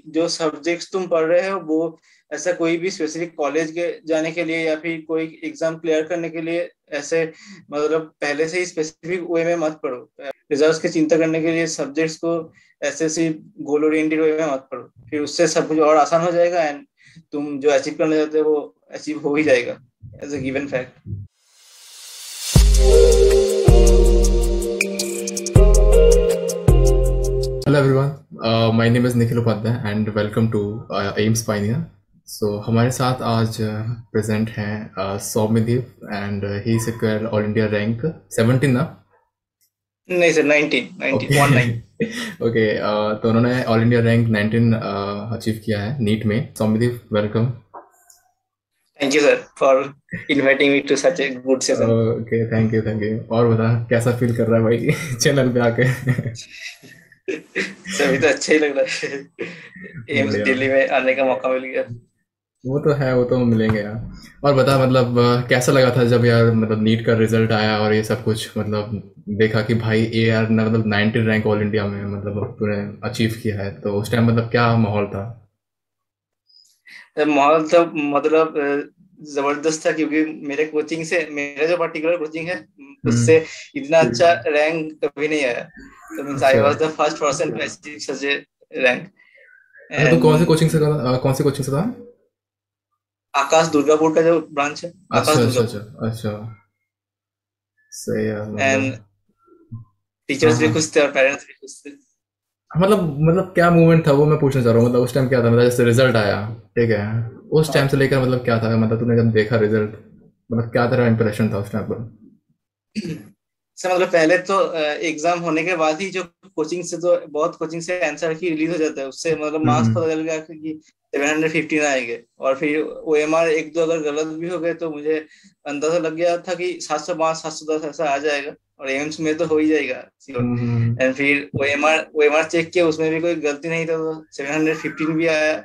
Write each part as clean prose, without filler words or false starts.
जो सब्जेक्ट्स तुम पढ़ रहे हो वो ऐसा कोई भी स्पेसिफिक कॉलेज के जाने के लिए या फिर कोई एग्जाम क्लियर करने के लिए ऐसे मतलब पहले से ही स्पेसिफिक वे में मत पढ़ो। रिजल्ट्स की चिंता करने के लिए सब्जेक्ट्स को ऐसे सिर्फ गोल ओरिएंटेड वे में मत पढ़ो, फिर उससे सब कुछ और आसान हो जाएगा एंड तुम जो अचीव करना चाहते हो वो अचीव हो ही जाएगा as a given fact. Hello everyone, my name is Nikhil Upadhyay and welcome to AIMS Pioneer. So हमारे साथ आज प्रेजेंट हैं Soumyadeep and he secured all India rank 17 ना। नहीं सर, 19 19 ओके 19। ओके तो उन्होंने ऑल इंडिया रैंक 19 अचीव किया है नीट में। Soumyadeep welcome. Thank you sir for inviting me to such a good session. Okay thank you. और बता कैसा फील कर रहा है भाई चैनल पे आके सभी तो अच्छा ही लग रहा है। एम्स बढ़िया। दिल्ली में आने का मौका मिल गया। वो तो है, वो तो मिलेंगे यार। और बता मतलब कैसा लगा था जब यार मतलब नीट का रिजल्ट आया और ये सब कुछ मतलब देखा कि भाई ये यार मतलब 19 रैंक ऑल इंडिया में मतलब तूने अचीव किया है, तो उस टाइम मतलब क्या माहौल था? माहौल तो मतलब जबरदस्त था, क्योंकि मेरा जो पर्टिकुलर कोचिंग है हम्म। उससे इतना अच्छा रैंक कभी नहीं आया। तो मींस आई अच्छा was the first person to achieve such a rank. अच्छा, तू कौन सी एंड कोचिंग से कौन सी कोचिंग से था? आकाश दुर्गापुर का जो ब्रांच है, आकाश अच्छा दुर्गापुर। अच्छा। सही है एंड मतलब। हाँ टीचर्स भी हाँ। खुश थे और पेरेंट्स भी खुश थे। मतलब क्या मूवमेंट था वो मैं पूछना चाह रहा हूँ। मतलब उस टाइम क्या था, मतलब जैसे रिजल्ट आया, ठीक है, उस टाइम से लेकर मतलब क्या था, मतलब तूने जब देखा रिजल्ट मतलब क्या तेरा इंप्रेशन था उस टाइम पर? सर मतलब पहले तो एग्जाम होने के बाद ही जो कोचिंग से, तो बहुत कोचिंग से आंसर की रिलीज हो जाता है, उससे मतलब मार्क्स हम्म। पता चल गया कि 715 आएंगे। और फिर ओएमआर एक दो अगर गलत भी हो गए तो मुझे अंदाजा लग गया था कि 705 710 ऐसा आ जाएगा और एम्स में तो हो ही जाएगा श्योर। हम्म। एंड फिर ओएमआर चेक किया, उसमें भी कोई गलती नहीं था, तो 715 भी आया।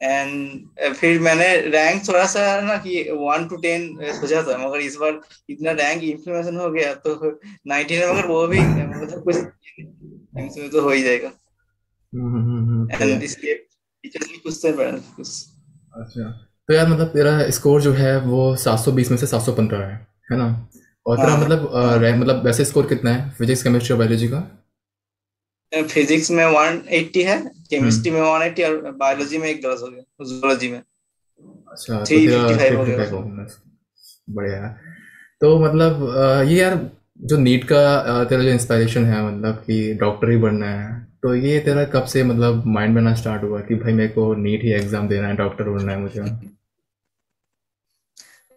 एंड फिर मैंने रैंक थोड़ा सा ना कि 1 to 10 सोचा था, मगर इस बार इतना रैंक इंफॉर्मेशन हो गया तो 19 है, मगर वो भी मतलब कुछ इसमें तो हो ही जाएगा। सही एंड है। इसलिए टीचर्स भी खुश थे, पेरेंट्स भी खुश। अच्छा, तो यार मतलब तेरा स्कोर जो है वो 720 में से 715 है ना? और तेरा हाँ मतलब हाँ। मतलब वैसे स्कोर कितना है फिजिक्स केमिस्ट्री और बायोलॉजी का? फिजिक्स में 180 है, केमिस्ट्री हम्म। में 180, और बायोलॉजी में एक गलत हो गया, जूलॉजी में अच्छा, तो थ्री तेरा फिफ्टी थ्री फाइव हो फिफ्टी गया फाइव उसमें। होगा। बढ़िया है। तो मतलब ये यार जो नीट का तेरा जो इंस्पिरेशन है मतलब कि डॉक्टर ही बनना है, तो ये तेरा कब से मतलब माइंड में ना स्टार्ट हुआ कि भाई मेरे को नीट ही एग्जाम देना है, डॉक्टर बनना है मुझे?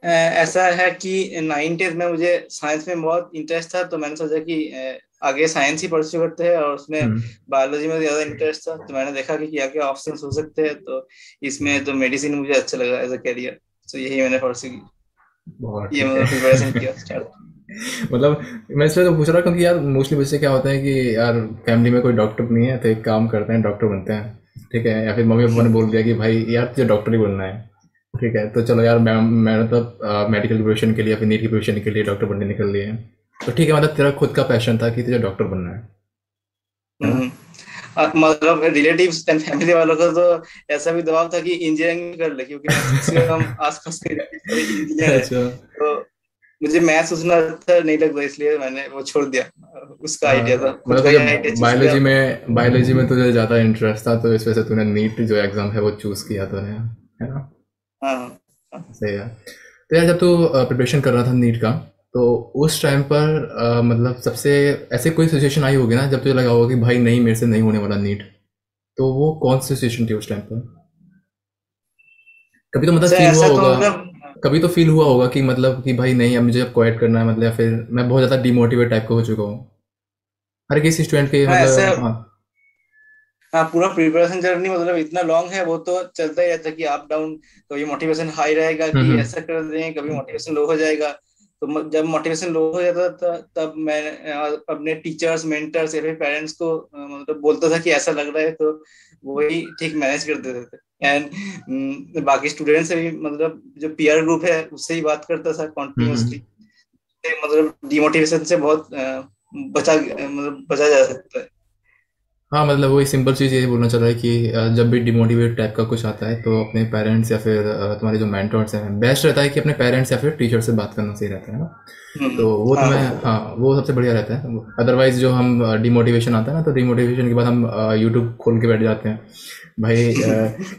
ऐसा है कि 9th में मुझे साइंस में बहुत इंटरेस्ट था, तो मैंने सोचा कि आगे साइंस ही परस्यू करते हैं, और उसमें हम्म। बायोलॉजी में ज्यादा इंटरेस्ट था, तो मैंने देखा कि क्या क्या ऑप्शंस हो सकते हैं, तो इसमें तो मेडिसिन मुझे अच्छा लगा एज अ करियर। तो यही मैंने परस्यू की, बहुत ये ठीक मतलब प्रिपरेशन है किया स्टार्ट। मतलब मैं इसलिए तो पूछ रहा क्योंकि यार मोस्टली बच्चे क्या होता है कि यार फैमिली में कोई डॉक्टर नहीं है तो एक काम करते हैं डॉक्टर बनते हैं, ठीक है, या फिर मम्मी पापा ने बोल दिया कि भाई यार तुझे डॉक्टर ही बनना है, ठीक है, तो चलो यार मैं मतलब मेडिकल की प्रोफेशन के लिए या फिर नीट की प्रोफेशन के लिए डॉक्टर बनने निकल लिए, तो ठीक है, मतलब तेरा खुद का पैशन था कि तुझे डॉक्टर बनना है ना? हम्म। मतलब रिलेटिव्स एंड फैमिली वालों का तो ऐसा भी दबाव था कि इंजीनियरिंग कर ले, क्योंकि मैक्सिमम आसपास के रिलेटिव सभी इंजीनियर है। अच्छा। तो मुझे मैथ्स उतना अच्छा नहीं लगता, इसलिए मैंने वो छोड़ दिया। उसका आइडिया था, खुद मतलब का ही तुझे आइडिया चूज किया। बायोलॉजी में तुझे ज़्यादा इंटरेस्ट था, तो इस वजह से तूने नीट जो एग्ज़ाम है वो चूज़ किया तूने, है ना? हाँ हाँ। सही है। तो यार जब तू प्रिपरेशन कर रहा था नीट का, तो उस टाइम पर मतलब सबसे ऐसे कोई सिचुएशन आई होगी ना जब तुझे लगा होगा कि भाई नहीं मेरे से नहीं होने वाला नीट, तो वो कौन सी सिचुएशन थी उस टाइम पर? कभी तो मतलब सर फील हुआ ऐसा तो होगा, मतलब कभी तो फील हुआ होगा कि मतलब कि भाई नहीं अब मुझे अब क्वाइट करना है, मतलब या फिर मैं बहुत ज़्यादा डिमोटिवेट टाइप का हो चुका हूँ। हर किसी स्टूडेंट के हाँ ऐसे, मतलब हाँ। हाँ पूरा प्रिपरेशन जर्नी मतलब इतना लॉन्ग है, वो तो चलता ही रहता है कि अप डाउन। कभी मोटिवेशन हाई रहेगा कि हम्म। ऐसा कर दें, कभी मोटिवेशन लो हो जाएगा। तो जब मोटिवेशन लो हो जाता था तब मैं अपने टीचर्स मेंटर्स या फिर पेरेंट्स को मतलब बोलता था कि ऐसा लग रहा है, तो वही ठीक मैनेज कर देते थे। एंड बाकी स्टूडेंट से भी मतलब जो पीयर ग्रुप है उससे ही बात करता था हम्म। कॉन्टिन्यूसली। मतलब डिमोटिवेशन से बहुत बचा जा सकता है। हाँ मतलब वही सिंपल चीज़ ये बोलना चाह रहा है कि जब भी डिमोटिवेट टाइप का कुछ आता है तो अपने पेरेंट्स या फिर तुम्हारे जो मेंटर्स हैं, बेस्ट रहता है कि अपने पेरेंट्स या फिर टीचर से बात करना सही रहता है ना। तो वो हाँ तुम्हें, हाँ। हाँ वो सबसे बढ़िया रहता है। अदरवाइज जो हम डिमोटिवेशन आता है ना, तो डिमोटिवेशन के बाद हम यूट्यूब खोल के बैठ जाते हैं भाई,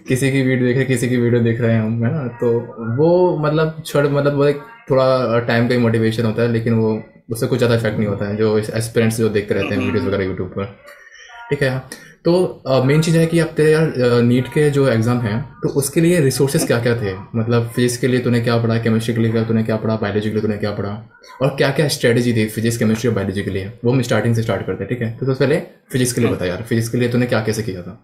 किसी की वीडियो देख रहे, किसी की वीडियो देख रहे हैं हम, है ना। तो वो मतलब छोड़, मतलब वो एक थोड़ा टाइम का ही मोटिवेशन होता है, लेकिन वो उससे कुछ ज़्यादा इफेक्ट नहीं होता है जो एस्पिरेंट्स जो देखते रहते हैं वीडियोस वगैरह यूट्यूब पर। ठीक है। तो मेन चीज़ है कि अब तेरे यार नीट के जो एग्ज़ाम हैं, तो उसके लिए रिसोर्सेज क्या क्या थे? मतलब फिजिक्स के लिए तूने क्या पढ़ा, केमिस्ट्री के लिए तूने क्या पढ़ा, बायोलॉजी के लिए तूने क्या पढ़ा, और क्या क्या स्ट्रेटेजी थी फिजिक्स केमिस्ट्री और बायोलॉजी के लिए? वो हम स्टार्टिंग से स्टार्ट करते हैं, ठीक है। तो सबसे पहले फिजिक्स के लिए बता यार, फिजिक्स के लिए तूने क्या कैसे किया था?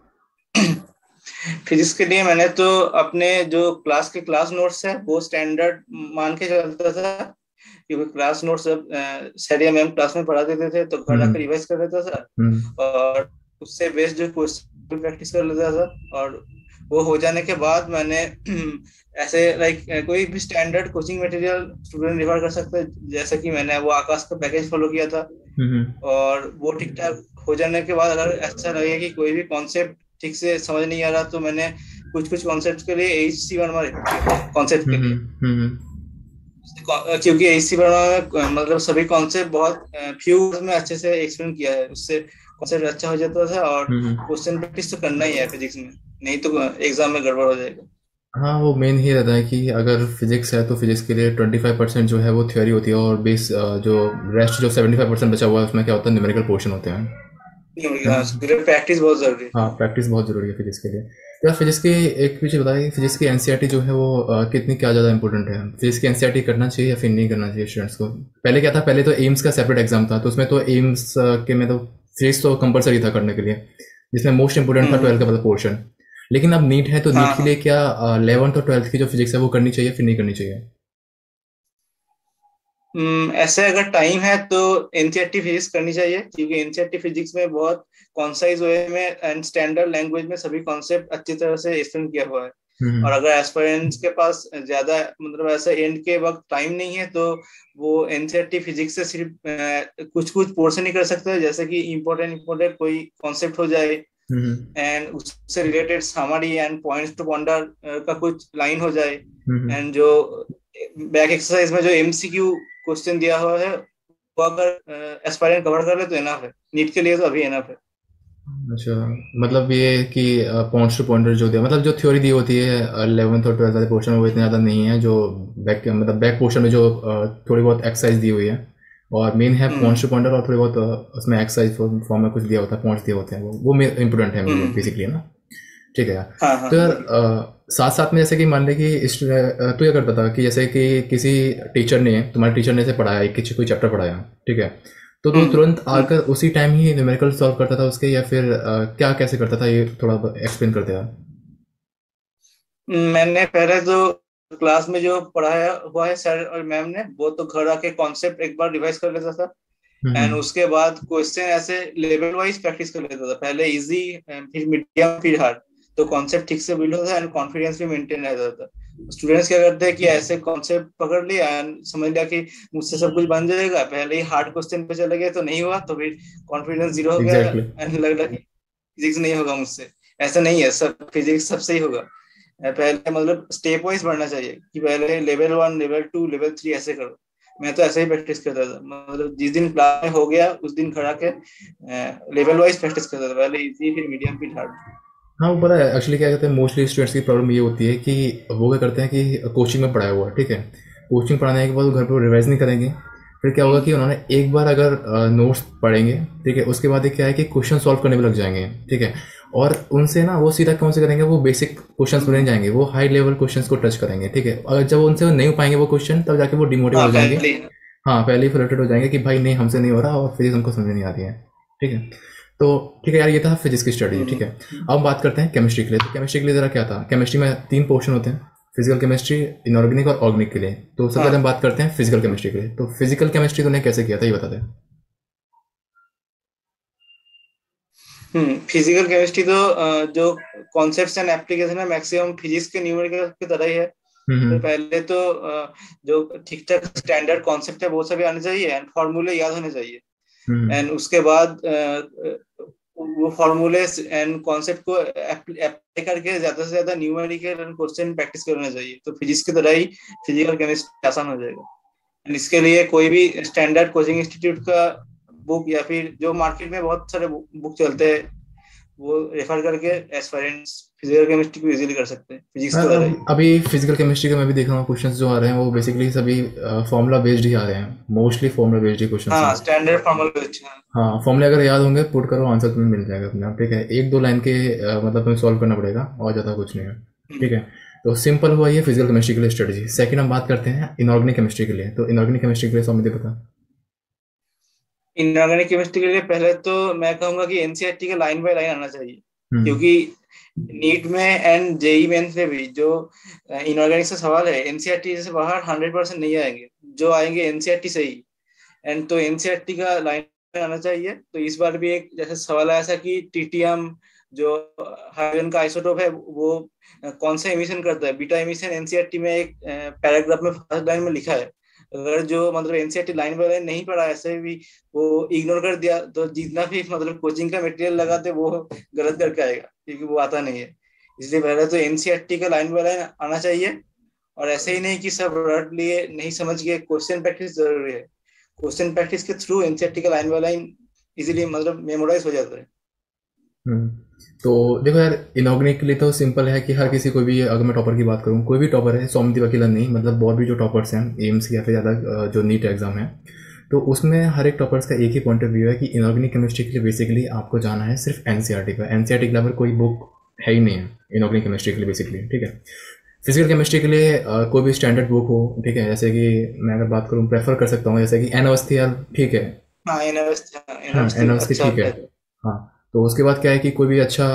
फिजिक्स के लिए मैंने तो अपने जो क्लास नोट्स है वो स्टैंडर्ड मान के चलता था, क्योंकि क्लास नोट्स जब सर मैम क्लास में पढ़ा देते थे तो घर हम्म आकर रिवाइज कर लेता था, हम्म और उससे बेस्ड जो क्वेश्चन प्रैक्टिस कर लेता था। और वो हो जाने के बाद मैंने ऐसे लाइक कोई भी standard coaching material student refer कर सकता है, जैसे कि मैंने वो आकाश का पैकेज फॉलो किया था। हम्म और वो ठीक ठाक हो जाने के बाद अगर ऐसा लगे कि कोई भी कॉन्सेप्ट ठीक से समझ नहीं आ रहा, तो मैंने कुछ कुछ कॉन्सेप्ट के लिए एच सी वर्मा रेफर किया था कॉन्सेप्ट के लिए। हम्म क्योंकि एच सी वर्मा में मतलब सभी कॉन्सेप्ट बहुत फ्यू में अच्छे से एक्सप्लेन किया है, उससे कॉन्सेप्ट अच्छा हो जाता था। और हम्म। क्वेश्चन प्रैक्टिस तो करना ही है फिजिक्स में, नहीं तो एग्जाम में गड़बड़ हो जाएगा। हाँ वो मेन ही रहता है कि अगर फिजिक्स है तो फिजिक्स के लिए 25% जो है वो थ्योरी होती है, और बेस जो रेस्ट जो 75% बचा हुआ है उसमें क्या होता है, न्यूमेरिकल पोर्शन होते हैं, है ना। प्रैक्टिस बहुत जरूरी है। हाँ प्रैक्टिस बहुत ज़रूरी है फिजिक्स के लिए। यार फिजिक्स की एक पीछे बताइए, फिजिक्स की एनसीईआरटी जो है वो कितनी क्या ज़्यादा इंपॉर्टेंट है? फिजिक्स की एनसीईआरटी करना चाहिए या फिर नहीं करना चाहिए स्टूडेंट्स को? पहले क्या था, पहले तो एम्स का सेपरेट एग्जाम था, तो उसमें तो एम्स के में तो फिजिक्स तो कंपलसरी था करने के लिए, जिसमें मोस्ट इंपोर्टेंट था 12 का मतलब पोर्शन। लेकिन अब नीट है, तो हाँ नीट के हाँ। लिए क्या 11th और 12th की जो फिजिक्स है वो करनी चाहिए फिर नहीं करनी चाहिए? ऐसे अगर टाइम है तो एनसीईआरटी फिजिक्स करनी चाहिए, क्योंकि एनसीईआरटी फिजिक्स में बहुत कॉन्साइज वे में एंड स्टैंडर्ड लैंग्वेज में सभी कॉन्सेप्ट अच्छी तरह से एक्सप्लेन किया हुआ है। और हम्म अगर एस्पिरेंट्स के पास ज्यादा मतलब ऐसा एंड के वक्त टाइम नहीं है, तो वो एनसीईआरटी फिजिक्स से सिर्फ कुछ कुछ पोर्शन ही कर सकते हैं, जैसे कि इम्पोर्टेंट इम्पोर्टेंट कोई कॉन्सेप्ट हो जाए, हम्म एंड उससे related summary and points to ponder का कुछ लाइन हो जाए। हम्म। एंड जो बैक एक्सरसाइज में जो एमसीक्यू क्वेश्चन दिया हुआ है वो अगर एस्पायरेंट कवर कर ले तो एनफ है, नीट के लिए तो अभी एनफ है। अच्छा, मतलब ये कि पॉइंट्स टू पॉइंटर जो दिया, मतलब जो थ्योरी दी होती है 11th और 12th वाले पोर्शन में वो इतने ज़्यादा नहीं है, जो बैक मतलब बैक पोर्शन में जो थोड़ी बहुत एक्सरसाइज दी हुई है, और मेन है पॉइंट्स हम्म टू पॉइंटर, और थोड़ी बहुत उसमें एक्सरसाइज फॉर्म में कुछ दिया होता है, पॉइंट्स दिए होते हैं, वो इंपॉर्टेंट है हम्म मेरे हम्म, बेसिकली ना। ठीक है यार। हाँ हाँ तो यार वही। साथ साथ में जैसे कि मान ले कि तू ये करता था कि जैसे कि किसी टीचर ने, तुम्हारे टीचर ने से पढ़ाया, एक कोई चैप्टर पढ़ाया, ठीक है, तो तू तुरंत हम्म। आकर उसी टाइम ही न्यूमेरिकल सॉल्व करता था उसके, या फिर क्या कैसे करता था, ये थोड़ा एक्सप्लेन करते यार। मैंने पहले तो क्लास में जो पढ़ाया हुआ है सर और मैम ने, वो तो घर आके कॉन्सेप्ट एक बार रिवाइज कर लेता था। एंड हम्म उसके बाद क्वेश्चन ऐसे लेवल वाइज प्रैक्टिस कर लेता था, पहले इजी फिर मीडियम फिर हार्ड। तो कॉन्सेप्ट ठीक से बिल्ड होता है एंड कॉन्फिडेंस भी मेंटेन रहता था। स्टूडेंट्स क्या करते हैं कि ऐसे कॉन्सेप्ट पकड़ लिया एंड समझ लिया कि मुझसे सब कुछ बन जाएगा, पहले ही हार्ड क्वेश्चन पे चले गए तो नहीं हुआ, तो फिर कॉन्फिडेंस जीरो हो गया एग्जैक्टली। एंड लग रहा कि फिजिक्स नहीं होगा मुझसे। ऐसा नहीं है, सब फिजिक्स सबसे ही होगा। पहले मतलब स्टेप वाइज बढ़ना चाहिए कि पहले लेवल 1 लेवल 2 लेवल 3 ऐसे करो। मैं तो ऐसे ही प्रैक्टिस करता था, मतलब जिस दिन क्लास में हो गया उस दिन खड़ा के लेवल वाइज प्रैक्टिस करता था, पहले इजी फिर मीडियम फिर हार्ड। हाँ वो पता है एक्चुअली क्या कहते हैं, मोस्टली स्टूडेंट्स की प्रॉब्लम ये होती है कि वो क्या करते हैं कि कोचिंग में पढ़ाया हुआ है, ठीक है, कोचिंग पढ़ाने के बाद वो घर पर रिवाइज नहीं करेंगे। फिर क्या होगा कि उन्होंने एक बार अगर नोट्स पढ़ेंगे, ठीक है, उसके बाद ये क्या है कि क्वेश्चन सॉल्व करने में लग जाएंगे, ठीक है, और उनसे ना वो सीधा कौन से करेंगे, वो बेसिक क्वेश्चंस पर नहीं जाएंगे, वो हाई लेवल क्वेश्चंस को टच करेंगे, ठीक है। अगर जब उनसे नहीं हो पाएंगे वो क्वेश्चन, तब जाके वो डिमोटिवेट हाँ हो जाएंगे। पहले। हाँ पहले ही फ्रस्ट्रेट हो जाएंगे कि भाई नहीं हमसे नहीं हो रहा, और फिर हमको समझ नहीं आ रही है, ठीक है। तो ठीक है यार, ये था फिजिक्स की स्टडी, ठीक है। अब हम बात करते हैं केमिस्ट्री के लिए। तो केमिस्ट्री के लिए ज़रा क्या था, केमिस्ट्री में 3 पोर्शन होते हैं, फिजिकल केमिस्ट्री, इनऑर्गेनिक और ऑर्गेनिक के लिए। तो सबसे पहले हम हाँ। बात करते हैं फिजिकल केमिस्ट्री के लिए। तो फिजिकल केमिस्ट्री तूने कैसे किया था ये बता दे। फिजिकल केमिस्ट्री तो जो कॉन्सेप्ट्स एंड एप्लीकेशन है मैक्सिमम फिजिक्स के न्यूमेरिकल की तरह ही है। तो हम्म पहले तो जो ठीक ठाक स्टैंडर्ड कॉन्सेप्ट है वो सभी आने चाहिए एंड फॉर्मूले याद होने चाहिए। हम्म एंड उसके बाद वो फॉर्मूले एंड कॉन्सेप्ट को अप्लाई करके ज्यादा से ज्यादा न्यूमेरिकल एंड क्वेश्चन प्रैक्टिस करना चाहिए, तो फिजिक्स की तरह ही फिजिकल केमिस्ट्री आसान हो जाएगा। एंड इसके लिए कोई भी स्टैंडर्ड कोचिंग इंस्टीट्यूट का बुक या फिर जो मार्केट में बहुत सारे बुक चलते हैं वो रेफर करके एस्पायरेंट्स फिजिकल केमिस्ट्री को इजीली कर सकते हैं फिजिक्स की तरह ही। अभी फिजिकल केमिस्ट्री का मैं भी देख रहा हूँ क्वेश्चंस जो आ रहे हैं वो बेसिकली सभी फॉर्मूला बेस्ड ही आ रहे हैं, मोस्टली फॉर्मूला बेस्ड ही क्वेश्चंस हाँ हैं। Standard formal based. हाँ, फॉर्मूले अगर याद होंगे पुट करो आंसर तुम्हें मिल जाएगा अपने आप, ठीक है। एक दो लाइन के मतलब तुम्हें सॉल्व करना पड़ेगा और ज़्यादा कुछ नहीं है, ठीक है। तो सिंपल हुआ ये फिजिकल केमिस्ट्री के लिए स्ट्रेटजी। सेकंड हम बात करते हैं इनऑर्गेनिक केमिस्ट्री के लिए। तो इनऑर्गेनिक केमिस्ट्री के लिए सौम्य बता। इनऑर्गेनिक केमिस्ट्री के लिए पहले तो मैं कहूंगा कि एनसीईआरटी का लाइन बाय लाइन आना चाहिए, क्योंकि नीट में एंड जेई मेंस में भी जो इनऑर्गेनिक से सवाल है एनसीईआरटी से बाहर 100% नहीं आएंगे, जो आएंगे एनसीईआरटी से ही। एंड तो एनसीईआरटी का लाइन आना चाहिए। तो इस बार भी एक जैसे सवाल आया था कि टीटीएम जो हाइड्रोजन का आइसोटोप है वो कौन सा एमिशन करता है, बीटा एमिशन एनसीईआरटी में एक पैराग्राफ में फर्स्ट लाइन में लिखा है। अगर जो मतलब एनसीईआरटी लाइन बाय लाइन नहीं पढ़ा ऐसे भी वो इग्नोर कर दिया तो जितना भी मतलब कोचिंग का मटेरियल लगाते वो गलत करके आएगा, क्योंकि वो आता नहीं है। इसलिए पहले तो एनसीईआरटी का लाइन बाय लाइन आना चाहिए। और ऐसे ही नहीं कि सब रट लिए नहीं समझ गए, क्वेश्चन प्रैक्टिस जरूरी है। क्वेश्चन प्रैक्टिस के थ्रू एनसीईआरटी का लाइन बाय लाइन इजीली मतलब मेमोराइज हो जाता है। तो देखो यार, इनऑर्गेनिक के लिए तो सिंपल है कि हर किसी को भी, अगर मैं टॉपर की बात करूँ, कोई भी टॉपर है, सौम्य वकीलन नहीं, मतलब बहुत भी जो टॉपर्स हैं एम्स या फिर ज़्यादा जो नीट एग्जाम है, तो उसमें हर एक टॉपर्स का एक ही पॉइंट ऑफ व्यू है कि इनऑर्गेनिक केमिस्ट्री के लिए बेसिकली आपको जाना है सिर्फ एनसीईआरटी पर। एनसीईआरटी के अलावा कोई बुक है ही नहीं है इनऑर्गेनिक केमिस्ट्री के लिए बेसिकली, ठीक है। फिजिकल केमिस्ट्री के लिए कोई भी स्टैंडर्ड बुक हो, ठीक है। जैसे कि मैं अगर बात करूँ प्रेफर कर सकता हूँ जैसे कि एन अवस्थी, यार ठीक है। हाँ हाँ, एन अवस्थी अच्छा ठीक है। हाँ, तो उसके बाद क्या है कि कोई भी अच्छा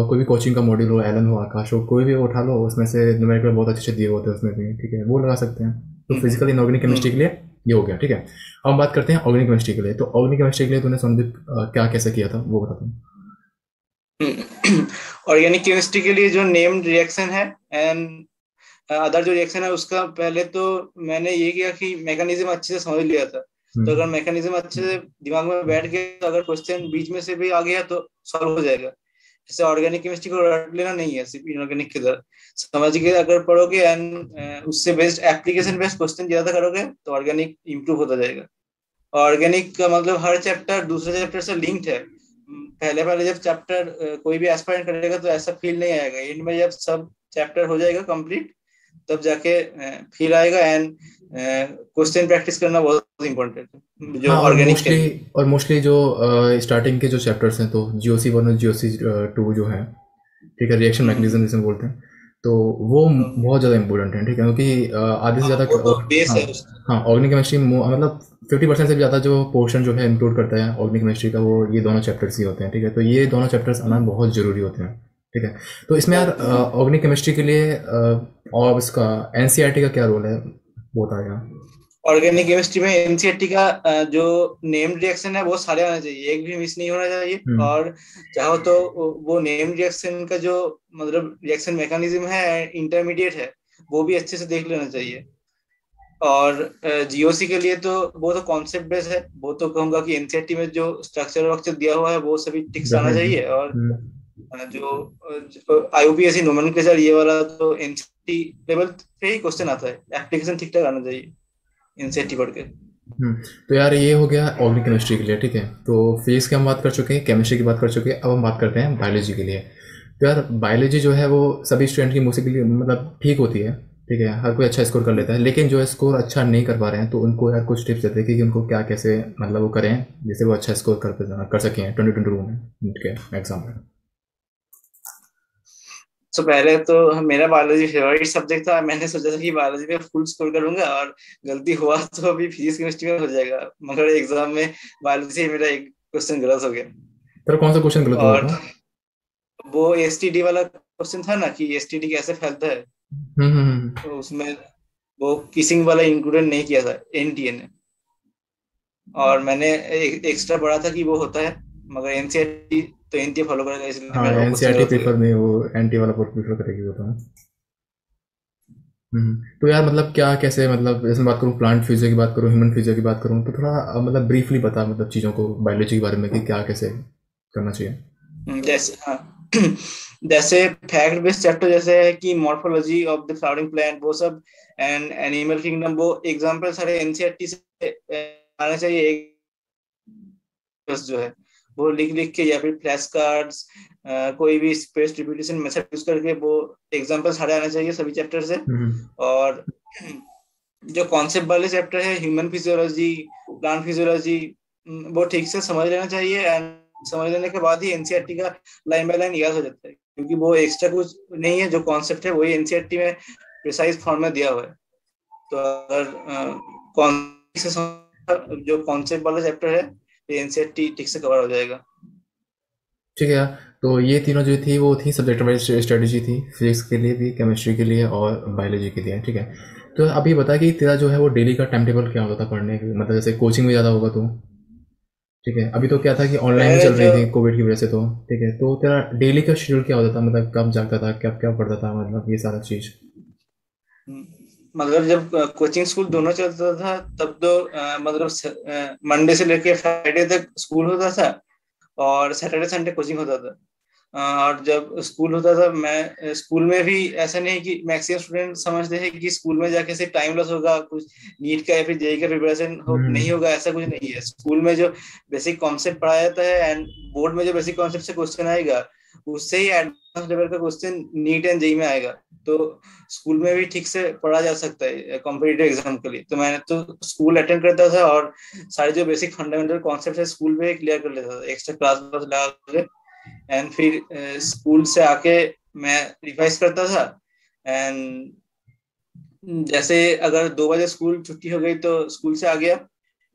कोई भी कोचिंग का मॉड्यूल हो, एलन हो, आकाश हो, कोई भी उठा लो, उसमें से न्यूमेरिकल बहुत अच्छे दिए होते हैं उसमें भी, ठीक है, वो लगा सकते हैं। तो फिजिकल इनऑर्गेनिक केमिस्ट्री के लिए ये हो गया, ठीक है। अब हम बात करते हैं ऑर्गेनिक केमिस्ट्री के लिए। तो ऑर्गेनिक केमिस्ट्री के लिए तूने संदीप क्या कैसे किया था वो बताता हूँ। ऑर्गेनिक केमिस्ट्री के लिए जो नेम्ड रिएक्शन है एंड अदर जो रिएक्शन है उसका पहले तो मैंने ये किया कि मैकेनिज्म अच्छे से समझ लिया था। तो अगर मैकेनिज्म अच्छे से दिमाग में बैठ गया तो अगर क्वेश्चन बीच में से भी आ गया तो सॉल्व हो जाएगा। जैसे ऑर्गेनिक केमिस्ट्री को रट लेना नहीं है, सिर्फ इनऑर्गेनिक की तरह समझ के अगर पढ़ोगे एंड उससे बेस्ड एप्लीकेशन बेस्ड क्वेश्चन ज्यादा करोगे तो ऑर्गेनिक इंप्रूव होता जाएगा। ऑर्गेनिक का मतलब हर चैप्टर दूसरे चैप्टर से लिंक्ड है। पहले पहले जब चैप्टर कोई भी एस्पायरेंट करेगा तो ऐसा फील नहीं आएगा, एंड में जब सब चैप्टर हो जाएगा कंप्लीट तब जाके फील आएगा। एंड क्वेश्चन प्रैक्टिस करना बहुत इंपॉर्टेंट है जो हाँ, ऑर्गेनिक के लिए। और मोस्टली जो स्टार्टिंग के जो चैप्टर्स हैं, तो जीओसी 1 और जीओसी 2 जो है, ठीक है, रिएक्शन मैकेनिज्म जिसे बोलते हैं, तो वो बहुत ज़्यादा इंपॉर्टेंट है, ठीक है, क्योंकि आधे से ज़्यादा वो तो बेस है उसका। हाँ, ऑर्गेनिक केमिस्ट्री मतलब 50% से भी ज़्यादा जो पोर्शन जो है इंक्लूड करता है ऑर्गेनिक केमिस्ट्री का, वो ये दोनों चैप्टर्स ही होते हैं, ठीक है। तो ये दोनों चैप्टर्स आना बहुत ज़रूरी होते हैं, ठीक है। तो इसमें यार ऑर्गेनिक केमिस्ट्री के लिए और इसका एनसीईआरटी का क्या रोल है वो बताएगा। ऑर्गेनिक केमिस्ट्री में एनसीईआरटी का जो नेम्ड रिएक्शन है वो सारे आना चाहिए, एक भी मिस नहीं होना चाहिए। और चाहो तो वो नेम्ड रिएक्शन का जो मतलब रिएक्शन मैकेनिज्म है इंटरमीडिएट है वो भी अच्छे से देख लेना चाहिए। और जीओसी के लिए तो वो तो कॉन्सेप्ट बेस है, वो तो कहूंगा कि एनसीईआरटी में जो स्ट्रक्चर वक्चर दिया हुआ है वो सभी टिक्स आना चाहिए। और जो आईयूपीएसी नोमेनक्लेचर ये वाला तो एनसीईआरटी लेवल पे ही क्वेश्चन आता है, एप्लीकेशन ठीक ठाक आना चाहिए एनसीईआरटी पढ़ के। तो यार ये हो गया ऑर्गेनिक केमिस्ट्री के लिए, ठीक है। तो फिजिक्स की हम बात कर चुके हैं, केमिस्ट्री की बात कर चुके हैं, अब हम बात करते हैं बायोलॉजी के लिए। तो यार बायोलॉजी जो है वो सभी स्टूडेंट की मोस्टली के लिए मतलब ठीक होती है, ठीक है, हर कोई अच्छा स्कोर कर लेता है, लेकिन जो है स्कोर अच्छा नहीं कर पा रहे हैं तो उनको यार कुछ टिप्स देते हैं कि उनको क्या कैसे मतलब वो करें जिससे वो अच्छा स्कोर कर सकें 2022 में नीट के एग्जाम में। तो पहले तो मेरा बायोलॉजी फेवरेट सब्जेक्ट था, मैंने सोचा था कि बायोलॉजी में फुल स्कोर करूंगा और गलती हुआ तो अभी फिजिक्स केमिस्ट्री में हो जाएगा, मगर एग्जाम में बायोलॉजी से मेरा एक क्वेश्चन गलत हो गया। तेरा कौन सा क्वेश्चन गलत हुआ और था? वो एसटीडी वाला क्वेश्चन था ना कि एसटीडी कैसे फैलता है, तो उसमें वो किसिंग वाला इंक्लूडेड नहीं किया था एनटीए ने, और मैंने एक्स्ट्रा पढ़ा था कि वो होता है, मगर एनसीईआरटी तो एनटीए फॉलो करेगा इसलिए हाँ, मेरा क्वेश्चन एनसीईआरटी गलत हो गया। प्रीफर नहीं, वो एनटी वाला प्रीफर करेगी वो तो। तो यार मतलब क्या कैसे, मतलब जैसे मैं बात करूँ प्लांट फ्यूजर की बात करूँ, ह्यूमन फ्यूजर की बात करूँ, तो थोड़ा मतलब ब्रीफली बता मतलब चीज़ों को बायोलॉजी के बारे में कि क्या कैसे करना चाहिए। जैसे हाँ जैसे फैक्ट बेस्ड चैप्टर जैसे है कि morphology of the flowering plant वो सब, एंड एनिमल किंगडम, वो एग्जांपल सारे एनसीईआरटी से आने चाहिए। एक बस जो है वो लिख लिख के या फिर फ्लैश कार्ड्स, कोई भी स्पेस डिस्ट्रीब्यूशन मेथड यूज करके वो एग्जांपल सारे आने चाहिए सभी चैप्टर से। और जो कॉन्सेप्ट वाले चैप्टर है, ह्यूमन फिजियोलॉजी, प्लांट फिजियोलॉजी, वो ठीक से समझ लेना चाहिए। एंड समझ लेने के बाद ही एनसीईआरटी का लाइन बाय लाइन याद हो जाता है, क्योंकि वो एक्स्ट्रा कुछ नहीं है, जो कॉन्सेप्ट है वही एनसीईआरटी में प्रिसाइज फॉर्म में दिया हुआ है। तो अगर जो कॉन्सेप्ट वाला चैप्टर है तो एनसीईआरटी ठीक से कवर हो जाएगा। ठीक है यार। तो ये तीनों जो थी वो थी सब्जेक्ट वाइज स्ट्रेटेजी थी, फिजिक्स के लिए भी, केमिस्ट्री के लिए और बायोलॉजी के लिए। ठीक है। तो अभी बता कि तेरा जो है वो डेली का टाइम टेबल क्या होता था पढ़ने की, मतलब जैसे कोचिंग में ज़्यादा होगा तो। ठीक है। अभी तो क्या था कि ऑनलाइन भी पहले चल रही जो थी कोविड की वजह से, तो ठीक है। तो तेरा डेली का शेड्यूल क्या होता था, मतलब कब जागता था, क्या क्या पढ़ता था, मतलब ये सारा चीज़। मतलब जब कोचिंग स्कूल दोनों चलता था तब तो मतलब मंडे से लेके फ्राइडे तक स्कूल होता था और सैटरडे संडे कोचिंग होता था। और जब स्कूल होता था, मैं स्कूल में भी ऐसा नहीं कि मैक्सिमम स्टूडेंट समझते हैं कि स्कूल में जाके सिर्फ टाइम लॉस होगा, कुछ नीट का या फिर जेई का प्रिपरेशन नहीं होगा, ऐसा कुछ नहीं है। स्कूल में जो बेसिक कॉन्सेप्ट पढ़ाया जाता है एंड बोर्ड में जो बेसिक कॉन्सेप्ट से क्वेश्चन आएगा, उससे ही एडवांस लेवल का क्वेश्चन नीट एंड जेई में आएगा। तो स्कूल में भी ठीक से पढ़ा जा सकता है कॉम्पिटिटिव एग्जाम के लिए। तो मैंने तो स्कूल अटेंड करता था और सारे जो बेसिक फंडामेंटल कॉन्सेप्ट है स्कूल में क्लियर कर लेता था, एक्स्ट्रा क्लास लगा के। एंड फिर स्कूल से आके मैं रिवाइज करता था। एंड जैसे अगर 2 बजे स्कूल छुट्टी हो गई तो स्कूल से आ गया,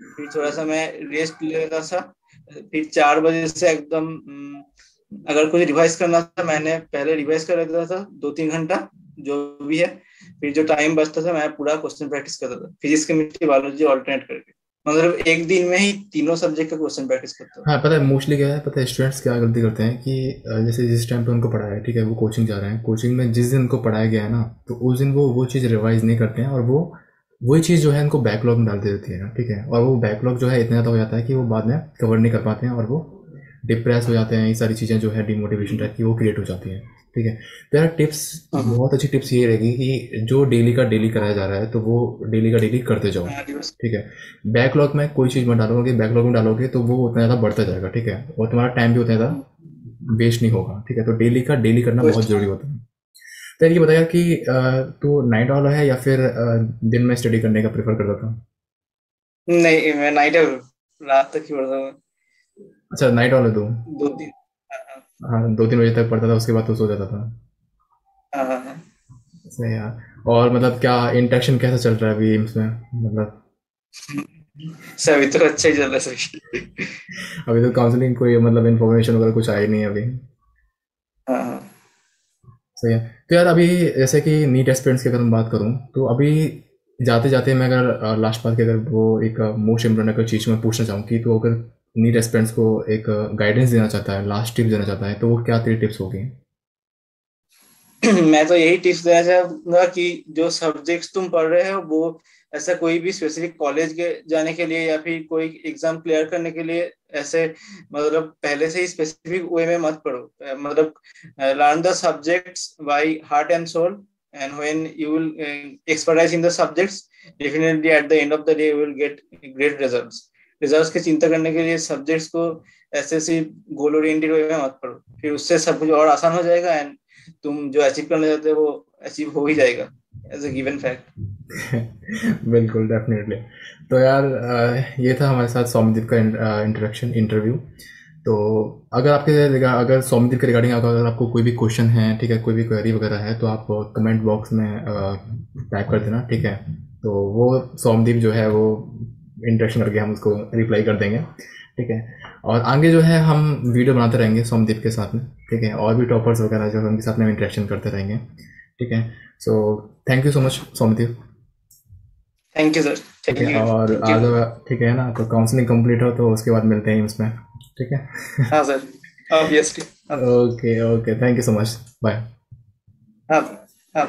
फिर थोड़ा सा मैं रेस्ट ले लेता था। फिर 4 बजे से एकदम अगर कुछ रिवाइज करना था, मैंने पहले रिवाइज कर लेता था 2-3 घंटा जो भी है। फिर जो टाइम बचता था मैं पूरा क्वेश्चन प्रैक्टिस करता था, फिजिक्स केमिस्ट्री बायोलॉजी ऑल्टरनेट करके। मतलब एक दिन में ही तीनों सब्जेक्ट का क्वेश्चन प्रैक्टिस करता था। हाँ पता है मोस्टली क्या है, पता है स्टूडेंट्स क्या गलती करते हैं कि जैसे जिस टाइम पे उनको पढ़ाया है, ठीक है, वो कोचिंग जा रहे हैं, कोचिंग में जिस दिन उनको पढ़ाया गया है ना, तो उस दिन वो चीज़ रिवाइज नहीं करते हैं, और वो वही चीज़ जो है उनको बैकलॉग में डाल देती है ना। ठीक है। और वो बैकलॉग जो है इतना ज़्यादा हो जाता है कि वो बाद में कवर नहीं कर पाते हैं, और वो डिप्रेस हो जाते हैं। ये सारी चीज़ें जो है डिमोटिवेशन टाइप की वो क्रिएट हो जाती हैं। ठीक है। तो यार टिप्स, बहुत अच्छी टिप्स ये रहेगी कि जो डेली का डेली कराया जा रहा है तो वो डेली का डेली करते जाओ। ठीक है। बैकलॉग में कोई चीज़ मत डालोगे, बैकलॉग में डालोगे तो वो उतना ज़्यादा बढ़ता जाएगा। ठीक है। और तुम्हारा टाइम भी उतना ज़्यादा वेस्ट नहीं होगा। ठीक है। तो डेली का डेली करना बहुत ज़रूरी होता है। तो यार ये बताया कि तू नाइट वाला है या फिर दिन में स्टडी करने का प्रेफर करता था। नहीं, मैं नाइट रात तक ही पढ़ता हूँ। अच्छा नाइट वाला तू। 2-3। हाँ हाँ 2-3 बजे तक पढ़ता था, उसके बाद तो सो जाता था। हाँ हाँ हाँ। सही यार। और मतलब क्या इंटरेक्शन कैसा चल रहा है अभी एम्स में, मतलब सभी तो अच्छा ही चल रहा है सभी। अभी तो काउंसलिंग कोई मतलब इन्फॉर्मेशन वगैरह कुछ आई नहीं है अभी। हाँ हाँ। सही है। तो यार अभी जैसे कि नीट एस्पिरेंट्स की अगर मैं बात करूँ तो अभी जाते जाते मैं अगर लास्ट बात की अगर वो एक मोस्ट इम्पोर्टेंट अगर चीज़ मैं पूछना चाहूँ कि तो अगर नीट एस्पिरेंट्स को एक गाइडेंस देना चाहता है, लास्ट टिप देना चाहता है, तो वो क्या तेरी टिप्स होगी। मैं तो यही टिप्स देना चाहूंगा कि जो सब्जेक्ट्स तुम पढ़ रहे हो वो ऐसा कोई भी स्पेसिफिक कॉलेज के जाने के लिए या फिर कोई एग्जाम क्लियर करने के लिए ऐसे मतलब पहले से ही स्पेसिफिक वे में मत पढ़ो। मतलब learn the subjects by heart and soul, and when you will expertise in the subjects, definitely at the end of the day you will get great results. Results की चिंता करने के लिए सब्जेक्ट्स को ऐसे सिर्फ गोल ओरिएंटेड वे में मत पढ़ो, फिर उससे सब कुछ और आसान हो जाएगा। एंड तुम जो अचीव करना चाहते हो वो अचीव हो ही जाएगा, एज अ गिवन फैक्ट। बिल्कुल डेफिनेटली। तो यार ये था हमारे साथ सौम्यदीप का इंटरेक्शन इंटरव्यू। तो अगर अगर सौम्यदीप के रिगार्डिंग अगर आपको कोई भी क्वेश्चन है, ठीक है, कोई भी क्वेरी वगैरह है, तो आप कमेंट बॉक्स में टाइप कर देना। ठीक है। तो वो सौम्यदीप जो है वो इंटरेक्शन करके हम उसको रिप्लाई कर देंगे। ठीक है। और आगे जो है हम वीडियो बनाते रहेंगे सौम्यदीप के साथ में। ठीक है। और भी टॉपर्स वगैरह जो है उनके साथ में इंटरेक्शन करते रहेंगे। ठीक है। So thank you so much Soumyadeep. Thank you sir. ठीक थैंक है। यू और थैंक यू। आज ठीक है ना, तो काउंसलिंग कंप्लीट हो तो उसके बाद मिलते हैं इसमें। ठीक है। हाँ सर, ऑब्वियसली। हाँ okay okay, thank you so much. Bye. हाँ हाँ।